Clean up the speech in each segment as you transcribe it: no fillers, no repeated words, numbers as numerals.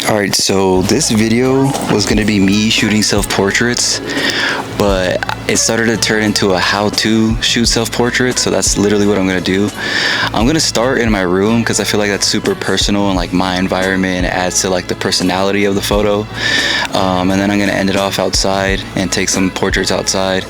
Alright, so this video was going to be me shooting self-portraits, but it started to turn into a how-to shoot self-portraits, so that's literally what I'm going to do. I'm going to start in my room because I feel like that's super personal and like my environment, and it adds to like the personality of the photo. And then I'm going to end it off outside and take some portraits outside.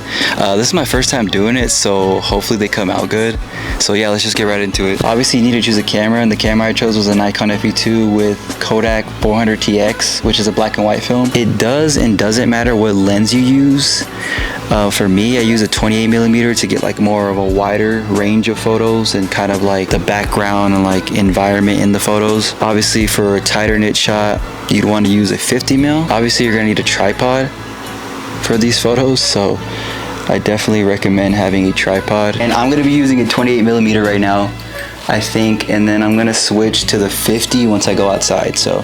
This is my first time doing it, so hopefully they come out good. So yeah, let's just get right into it. Obviously you need to choose a camera, and the camera I chose was a Nikon FE2 with Kodak 400TX, which is a black and white film. It does and doesn't matter what lens you use. For me, I use a 28mm to get like more of a wider range of photos and kind of like the background and like environment in the photos. Obviously for a tighter knit shot, you'd want to use a 50mm. Obviously you're gonna need a tripod for these photos, so I definitely recommend having a tripod. And I'm gonna be using a 28mm right now, I think, and then I'm gonna switch to the 50 once I go outside. So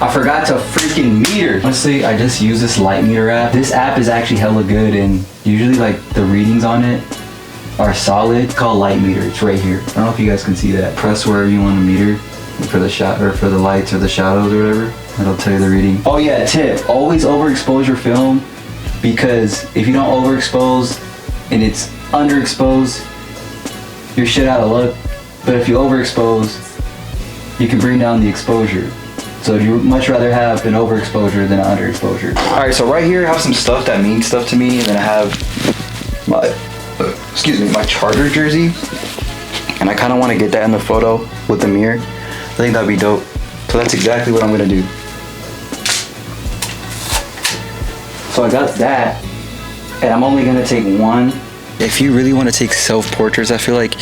I forgot to freaking meter. Honestly, I just use this Lightmeter app. This app is actually hella good, and usually like the readings on it are solid. It's called Lightmeter. It's right here. I don't know if you guys can see that. Press wherever you want to meter for the shot or for the lights or the shadows or whatever. It'll tell you the reading. Oh yeah, tip. Always overexpose your film, because if you don't overexpose and it's underexposed, you're shit out of luck. But if you overexpose, you can bring down the exposure. So you'd much rather have an overexposure than an underexposure. Alright, so right here I have some stuff that means stuff to me, and then I have my, my Charger jersey. And I kind of want to get that in the photo with the mirror. I think that'd be dope. So that's exactly what I'm going to do. So I got that, and I'm only going to take one. If you really want to take self-portraits, I feel like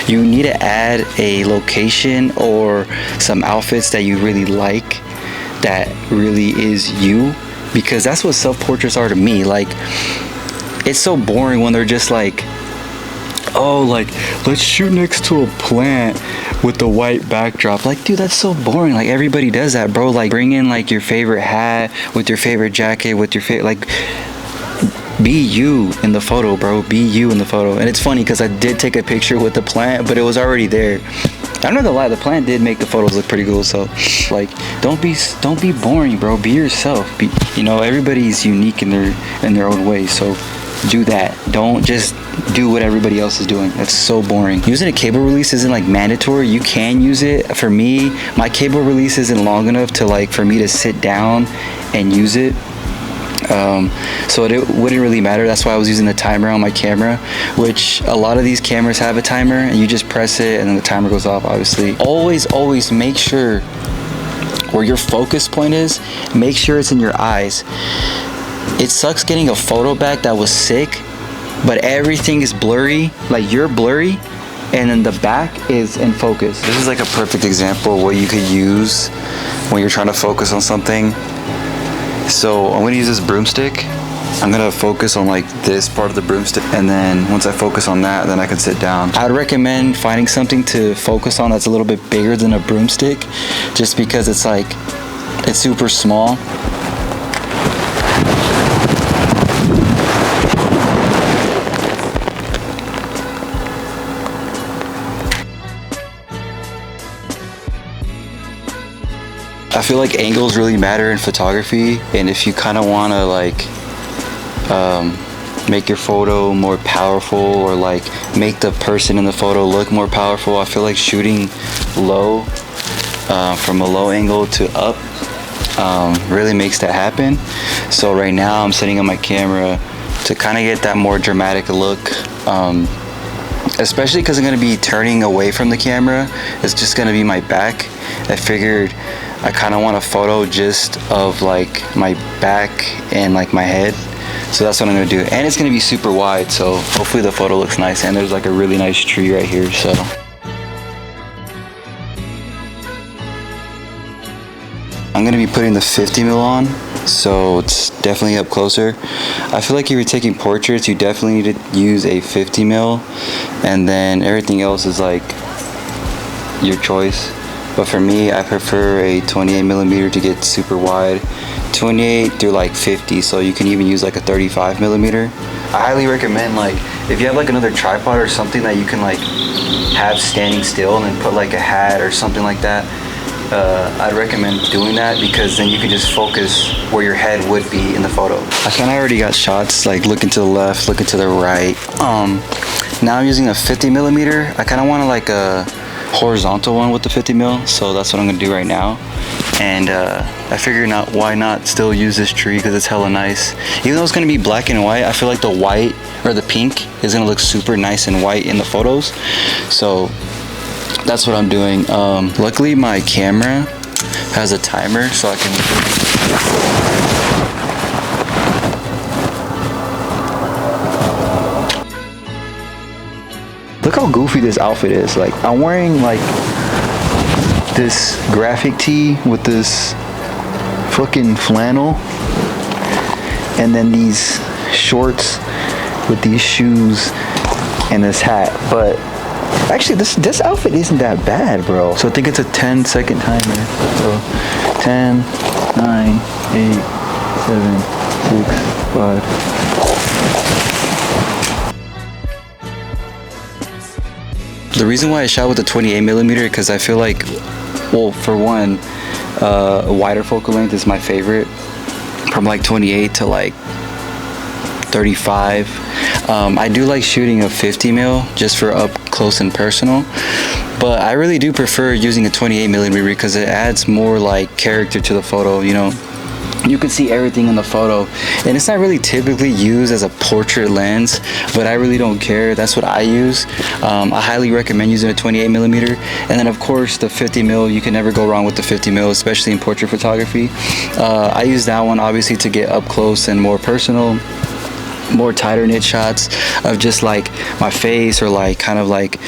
you need to add a location or some outfits that you really like, that really is you, because that's what self-portraits are to me. Like, it's so boring when they're just like, oh, like, let's shoot next to a plant with the white backdrop. Like, dude, that's so boring. Like, everybody does that, bro. Like, bring in like your favorite hat with your favorite jacket with your favorite, like, be you in the photo, bro. Be you in the photo. And it's funny because I did take a picture with the plant, but it was already there. I'm not gonna lie, the plant did make the photos look pretty cool. So like, don't be boring, bro. Be yourself. You know, everybody's unique in their own way. So do that. Don't just do what everybody else is doing. That's so boring. Using a cable release isn't like mandatory. You can use it. For me, my cable release isn't long enough to like for me to sit down and use it. So it wouldn't really matter. That's why I was using the timer on my camera, which a lot of these cameras have a timer, and you just press it and then the timer goes off. Obviously, always make sure where your focus point is, make sure it's in your eyes. It sucks getting a photo back that was sick, but everything is blurry, like you're blurry, and then the back is in focus. This is like a perfect example of what you could use when you're trying to focus on something. So I'm gonna use this broomstick. I'm gonna focus on like this part of the broomstick, and then once I focus on that, then I can sit down. I'd recommend finding something to focus on that's a little bit bigger than a broomstick, just because it's like, it's super small. I feel like angles really matter in photography, and if you kind of want to like make your photo more powerful, or like make the person in the photo look more powerful, I feel like shooting low, from a low angle to up, really makes that happen. So right now I'm setting up my camera to kind of get that more dramatic look, especially because I'm going to be turning away from the camera. It's just going to be my back. I figured I kind of want a photo just of like my back and like my head. So that's what I'm gonna do. And it's gonna be super wide, so hopefully the photo looks nice. And there's like a really nice tree right here, so. I'm gonna be putting the 50mm on, so it's definitely up closer. I feel like if you're taking portraits, you definitely need to use a 50mm, and then everything else is like your choice. But for me, I prefer a 28mm to get super wide, 28 through like 50, so you can even use like a 35mm. I highly recommend, like, if you have like another tripod or something that you can like have standing still and then put like a hat or something like that, I'd recommend doing that, because then you can just focus where your head would be in the photo. I kind of already got shots like looking to the left, looking to the right. Now I'm using a 50 millimeter. I kind of want like a horizontal one with the 50 mil, so that's what I'm gonna do right now. And I figured why not still use this tree, because it's hella nice. Even though it's gonna be black and white, I feel like the white or the pink is gonna look super nice and white in the photos. So that's what I'm doing. Luckily my camera has a timer, so I can look how goofy this outfit is. Like, I'm wearing like this graphic tee with this fucking flannel, and then these shorts with these shoes and this hat. But actually this outfit isn't that bad, bro. So I think it's a 10-second timer. So 10, 9, 8, 7, 6, 5. The reason why I shot with the 28 millimeter, because I feel like, well, for one, a wider focal length is my favorite, from like 28 to like 35. I do like shooting a 50 mil just for up close and personal, but I really do prefer using a 28 millimeter because it adds more like character to the photo. You know, you can see everything in the photo, and it's not really typically used as a portrait lens, but I really don't care. That's what I use. I highly recommend using a 28 millimeter, and then of course the 50 mil. You can never go wrong with the 50 mil, especially in portrait photography. I use that one obviously to get up close and more personal, more tighter knit shots of just like my face, or like kind of like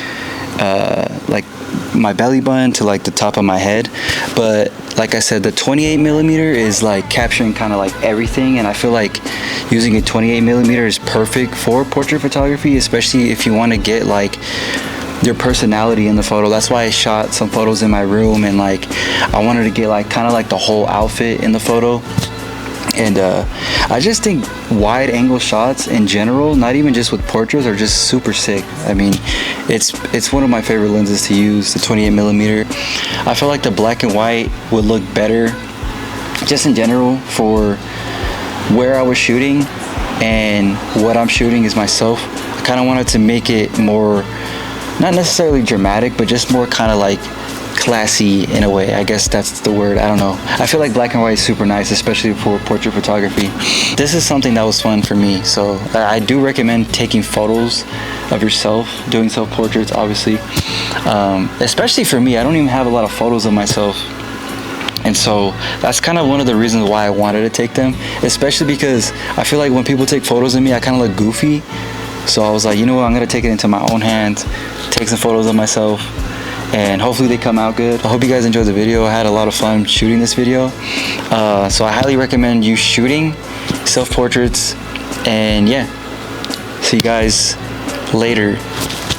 my belly button to like the top of my head. But like I said, the 28 millimeter is like capturing kind of like everything, and I feel like using a 28 millimeter is perfect for portrait photography, especially if you want to get like your personality in the photo. That's why I shot some photos in my room, and like I wanted to get like kind of like the whole outfit in the photo. And I just think wide angle shots in general, not even just with portraits, are just super sick. I mean, it's one of my favorite lenses to use, the 28 millimeter. I feel like the black and white would look better just in general for where I was shooting, and what I'm shooting is myself. I kind of wanted to make it more, not necessarily dramatic, but just more kind of like classy in a way. I guess that's the word. I don't know. I feel like black and white is super nice, especially for portrait photography. This is something that was fun for me, so I do recommend taking photos of yourself, doing self-portraits obviously. Especially for me, I don't even have a lot of photos of myself, and so that's kind of one of the reasons why I wanted to take them, especially because I feel like when people take photos of me, I kind of look goofy. So I was like, you know what, I'm gonna take it into my own hands, take some photos of myself, and hopefully they come out good. I hope you guys enjoyed the video. I had a lot of fun shooting this video. So I highly recommend you shooting self-portraits, and yeah, see you guys later.